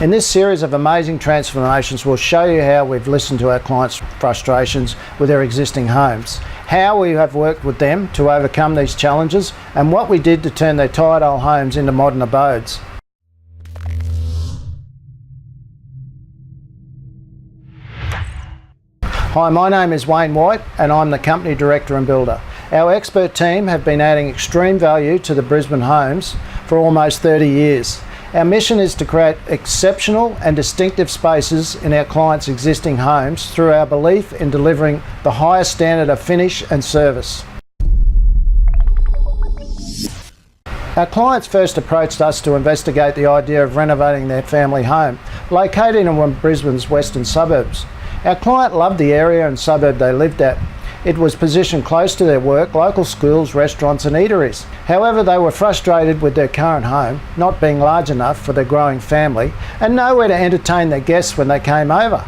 In this series of amazing transformations, we'll show you how we've listened to our clients' frustrations with their existing homes, how we have worked with them to overcome these challenges, and what we did to turn their tired old homes into modern abodes. Hi, my name is Wayne White and I'm the Company Director and Builder. Our expert team have been adding extreme value to the Brisbane homes for almost 30 years. Our mission is to create exceptional and distinctive spaces in our clients' existing homes through our belief in delivering the highest standard of finish and service. Our clients first approached us to investigate the idea of renovating their family home, located in one of Brisbane's western suburbs. Our client loved the area and suburb they lived at. It was positioned close to their work, local schools, restaurants and eateries. However, they were frustrated with their current home not being large enough for their growing family and nowhere to entertain their guests when they came over.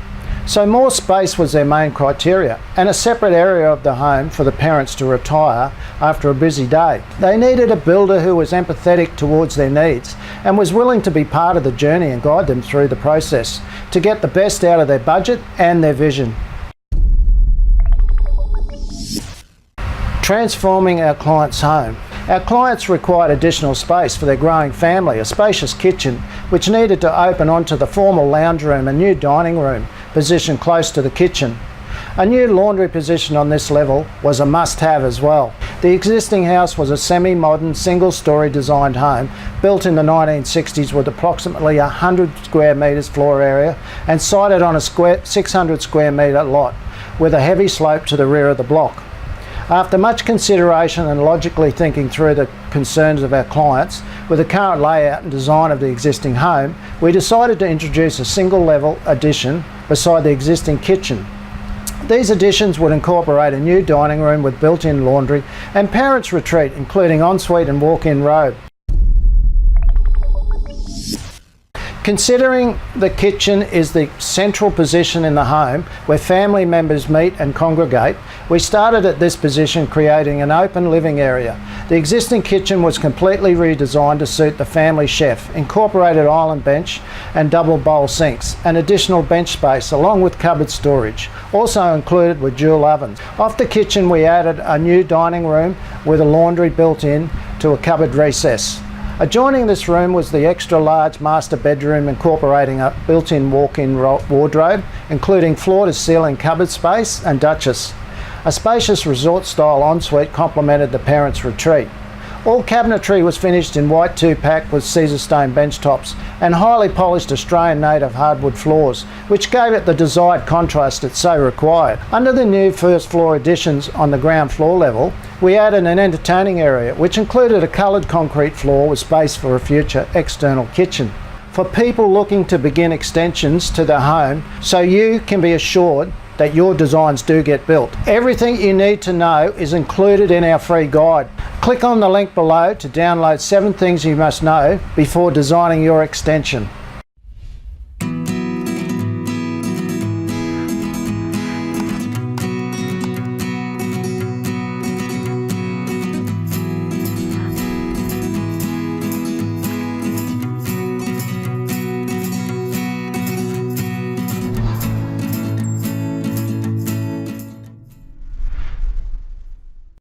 So more space was their main criteria, and a separate area of the home for the parents to retire after a busy day. They needed a builder who was empathetic towards their needs and was willing to be part of the journey and guide them through the process to get the best out of their budget and their vision. Transforming our client's home. Our clients required additional space for their growing family, a spacious kitchen which needed to open onto the formal lounge room, a new dining room positioned close to the kitchen. A new laundry position on this level was a must-have as well. The existing house was a semi-modern, single-storey designed home built in the 1960s with approximately 100 square metres floor area and sited on a 600 square metre lot with a heavy slope to the rear of the block. After much consideration and logically thinking through the concerns of our clients with the current layout and design of the existing home, we decided to introduce a single level addition beside the existing kitchen. These additions would incorporate a new dining room with built-in laundry and parents' retreat, including ensuite and walk-in robe. Considering the kitchen is the central position in the home where family members meet and congregate, we started at this position creating an open living area. The existing kitchen was completely redesigned to suit the family chef, incorporated island bench and double bowl sinks, and additional bench space along with cupboard storage, also included with dual ovens. Off the kitchen we added a new dining room with a laundry built in to a cupboard recess. Adjoining this room was the extra large master bedroom incorporating a built-in walk-in wardrobe, including floor-to-ceiling cupboard space and duchess. A spacious resort-style ensuite complemented the parents' retreat. All cabinetry was finished in white 2-pack with Caesar stone bench tops and highly polished Australian native hardwood floors, which gave it the desired contrast it so required. Under the new first floor additions on the ground floor level, we added an entertaining area which included a coloured concrete floor with space for a future external kitchen. For people looking to begin extensions to their home, so you can be assured that your designs do get built. Everything you need to know is included in our free guide. Click on the link below to download 7 things you must know before designing your extension.